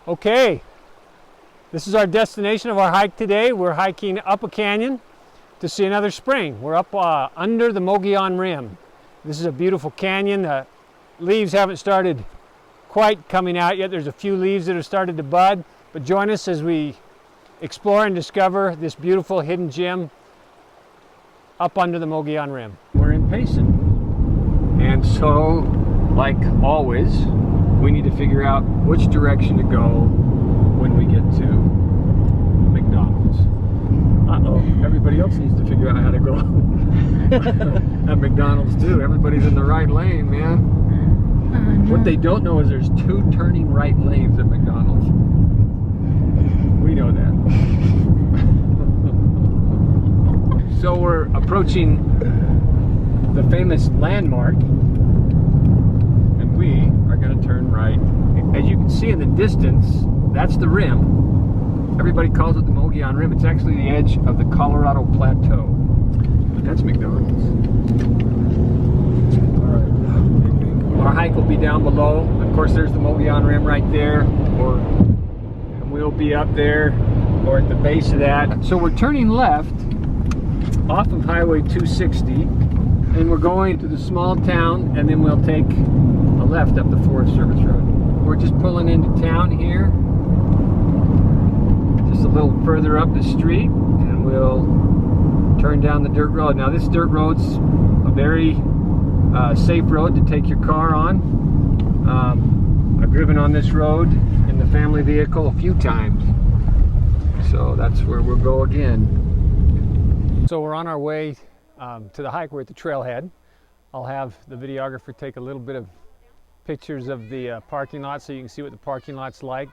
Okay, this is our destination of our hike today. We're hiking up a canyon to see another spring. We're up under the Mogollon Rim. This is a beautiful canyon. The leaves haven't started quite coming out yet. There's a few leaves that have started to bud, but join us as we explore and discover this beautiful hidden gem up under the Mogollon Rim. We're in Payson, and so, like always, we need to figure out which direction to go when we get to McDonald's. Uh-oh, everybody else needs to figure out how to go at McDonald's too. Everybody's in the right lane, man. What they don't know is there's 2 turning right lanes at McDonald's. We know that. So we're approaching the famous landmark, and we are going to turn right. As you can see in the distance, that's the rim. Everybody calls it the Mogollon Rim. It's actually the edge of the Colorado Plateau. But that's McDonald's. All right. Our hike will be down below. Of course, there's the Mogollon Rim right there, and we'll be up there or at the base of that. So we're turning left off of Highway 260, and we're going to the small town, and then we'll take a left up the Forest Service Road. We're just pulling into town here, just a little further up the street, and we'll turn down the dirt road. Now this dirt road's a very safe road to take your car on. I've driven on this road in the family vehicle a few times, so that's where we'll go again. So we're on our way to the hike. We're at the trailhead. I'll have the videographer take a little bit of pictures of the parking lot so you can see what the parking lot's like.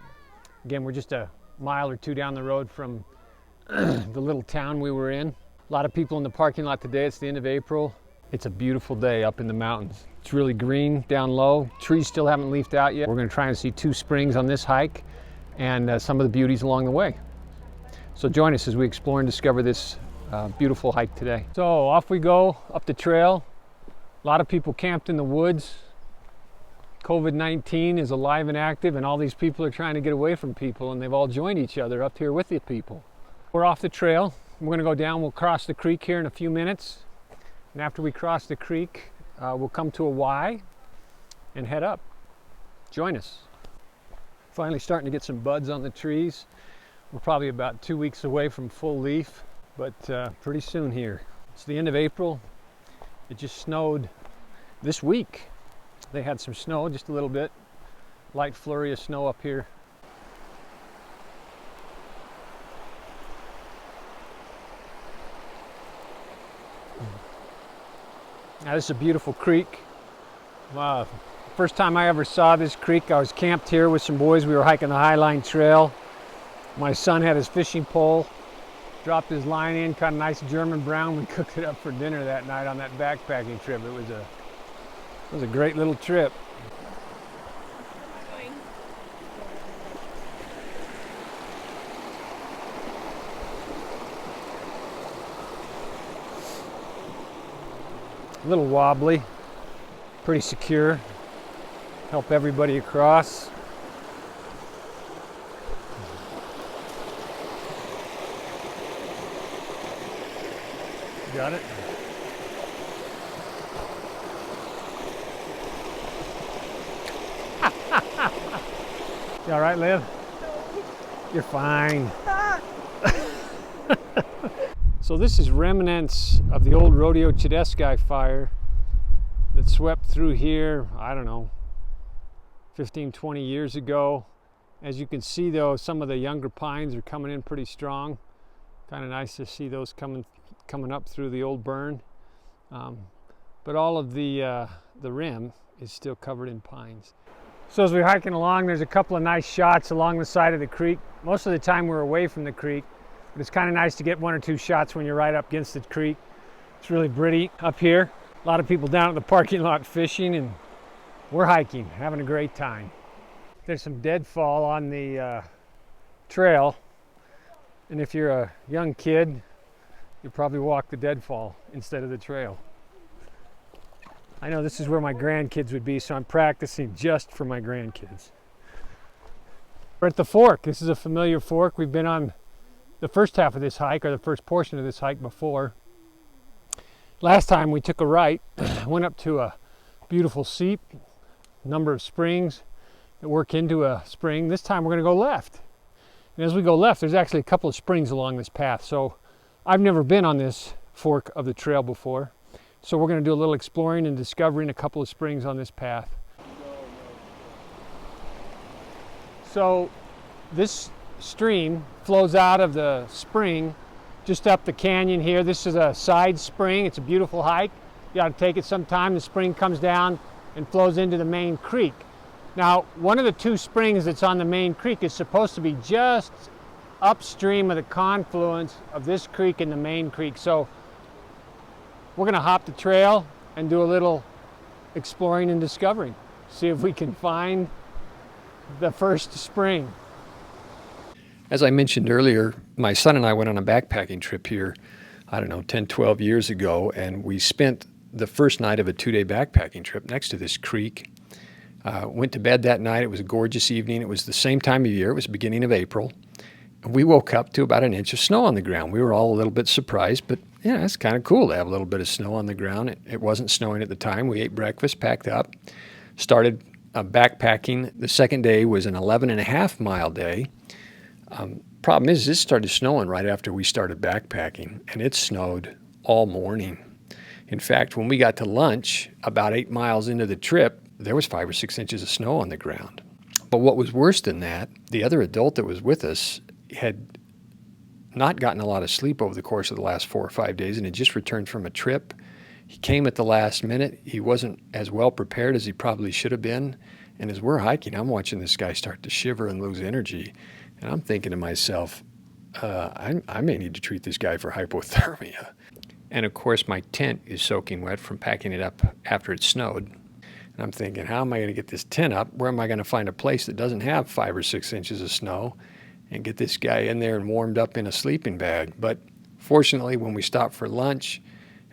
Again, we're just a mile or 2 down the road from the little town we were in. A lot of people in the parking lot today. It's the end of April. It's a beautiful day up in the mountains. It's really green down low. Trees still haven't leafed out yet. We're going to try and see 2 springs on this hike and some of the beauties along the way. So join us as we explore and discover this beautiful hike today. So off we go up the trail. A lot of people camped in the woods. COVID-19 is alive and active, and all these people are trying to get away from people, and they've all joined each other up here with the people. We're off the trail. We're going to go down. We'll cross the creek here in a few minutes, and after we cross the creek, we'll come to a Y and head up. Join us. Finally starting to get some buds on the trees. We're probably about 2 weeks away from full leaf, but pretty soon here. It's the end of April. It just snowed this week. They had some snow, just a little bit. Light flurry of snow up here. Now this is a beautiful creek. First time I ever saw this creek, I was camped here with some boys. We were hiking the Highline Trail. My son had his fishing pole, dropped his line in, caught a nice German brown. We cooked it up for dinner that night on that backpacking trip. It was a great little trip. A little wobbly, pretty secure. Help everybody across. Got it? You all right, Liv? You're fine. So this is remnants of the old Rodeo Chedeschi fire that swept through here, I don't know, 15, 20 years ago. As you can see though, some of the younger pines are coming in pretty strong. Kind of nice to see those coming up through the old burn. But all of the rim is still covered in pines. So as we're hiking along, there's a couple of nice shots along the side of the creek. Most of the time we're away from the creek, but it's kind of nice to get 1 or 2 shots when you're right up against the creek. It's really pretty up here. A lot of people down at the parking lot fishing, and we're hiking, having a great time. There's some deadfall on the trail, and if you're a young kid, you'll probably walk the deadfall instead of the trail. I know this is where my grandkids would be, so I'm practicing just for my grandkids. We're at the fork. This is a familiar fork. We've been on the first half of this hike, or the first portion of this hike before. Last time we took a right, went up to a beautiful seep, number of springs that work into a spring. This time we're going to go left. And as we go left, there's actually a couple of springs along this path. So I've never been on this fork of the trail before. So we're going to do a little exploring and discovering a couple of springs on this path. So this stream flows out of the spring just up the canyon here. This is a side spring. It's a beautiful hike. You got to take it sometime. The spring comes down and flows into the main creek. Now, one of the two springs that's on the main creek is supposed to be just upstream of the confluence of this creek and the main creek. So we're going to hop the trail and do a little exploring and discovering. See if we can find the first spring. As I mentioned earlier, my son and I went on a backpacking trip here, 10, 12 years ago, and we spent the first night of a 2-day backpacking trip next to this creek. Went to bed that night. It was a gorgeous evening. It was the same time of year. It was the beginning of April. And we woke up to about an inch of snow on the ground. We were all a little bit surprised, but yeah, it's kind of cool to have a little bit of snow on the ground. It wasn't snowing at the time. We ate breakfast, packed up, started backpacking. The second day was an 11.5-mile day. Problem is, this started snowing right after we started backpacking, and it snowed all morning. In fact, when we got to lunch, about 8 miles into the trip, there was 5 or 6 inches of snow on the ground. But what was worse than that, the other adult that was with us had not gotten a lot of sleep over the course of the last 4 or 5 days and had just returned from a trip. He came at the last minute. He wasn't as well prepared as he probably should have been. And as we're hiking, I'm watching this guy start to shiver and lose energy. And I'm thinking to myself, I may need to treat this guy for hypothermia. And of course, my tent is soaking wet from packing it up after it snowed. And I'm thinking, how am I going to get this tent up? Where am I going to find a place that doesn't have 5 or 6 inches of snow and get this guy in there and warmed up in a sleeping bag? But fortunately, when we stopped for lunch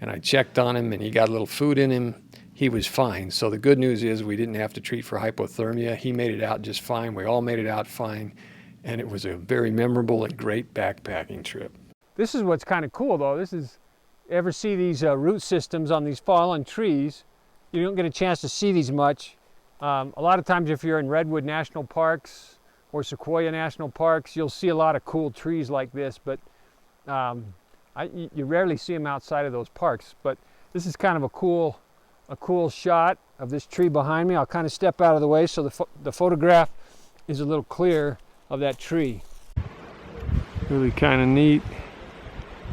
and I checked on him and he got a little food in him, he was fine. So the good news is we didn't have to treat for hypothermia. He made it out just fine. We all made it out fine. And it was a very memorable and great backpacking trip. This is what's kind of cool, though. Ever see these root systems on these fallen trees? You don't get a chance to see these much. A lot of times if you're in Redwood National Parks or Sequoia National Parks, you'll see a lot of cool trees like this, but you rarely see them outside of those parks. But this is kind of a cool shot of this tree behind me. I'll kind of step out of the way so the photograph is a little clearer of that tree. Really kind of neat.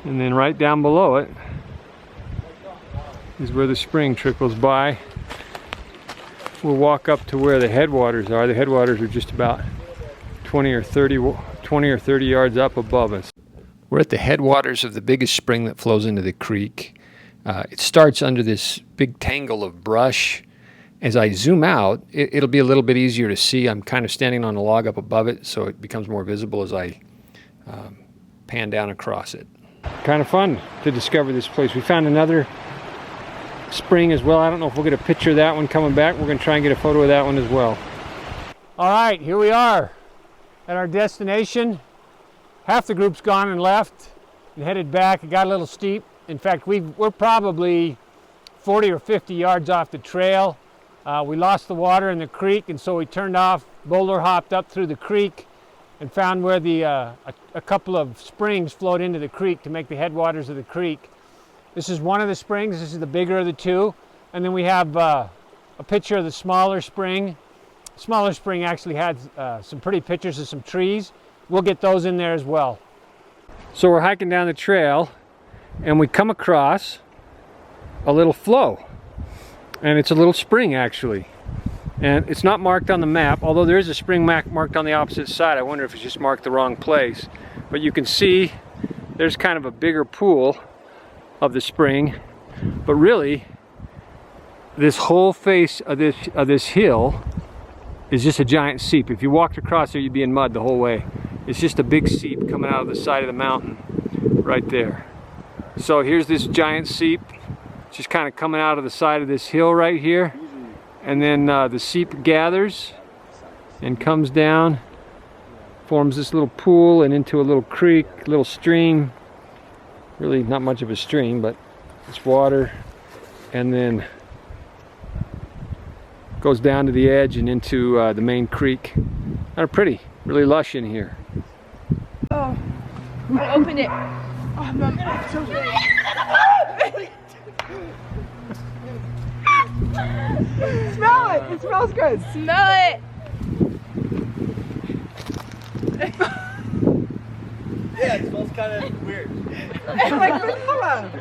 And then right down below it is where the spring trickles by. We'll walk up to where the headwaters are. The headwaters are just about 20 or 30 yards up above us. We're at the headwaters of the biggest spring that flows into the creek. It starts under this big tangle of brush. As I zoom out, it'll be a little bit easier to see. I'm kind of standing on a log up above it, so it becomes more visible as I pan down across it. Kind of fun to discover this place. We found another spring as well. I don't know if we'll get a picture of that one coming back. We're going to try and get a photo of that one as well. All right, here we are at our destination. Half the group's gone and left and headed back. It got a little steep. In fact, we're probably 40 or 50 yards off the trail. We lost the water in the creek, and so we turned off, boulder hopped up through the creek, and found where a couple of springs flowed into the creek to make the headwaters of the creek. This is one of the springs. This is the bigger of the two. And then we have a picture of the smaller spring. The smaller spring actually had some pretty pictures of some trees. We'll get those in there as well. So we're hiking down the trail, and we come across a little flow. And it's a little spring, actually. And it's not marked on the map, although there is a spring marked on the opposite side. I wonder if it's just marked the wrong place. But you can see there's kind of a bigger pool of the spring. But really, this whole face of this hill is just a giant seep. If you walked across there, you'd be in mud the whole way. It's just a big seep coming out of the side of the mountain right there. So here's this giant seep just kind of coming out of the side of this hill right here. And then the seep gathers and comes down forms this little pool and into a little creek, little stream. Really not much of a stream, but it's water, and then goes down to the edge and into the main creek. Kind of pretty, really lush in here. Oh, I opened it. Oh, Mom, it's so good. Smell it. It smells good. Smell it. Yeah, it smells kind of weird. Like vanilla.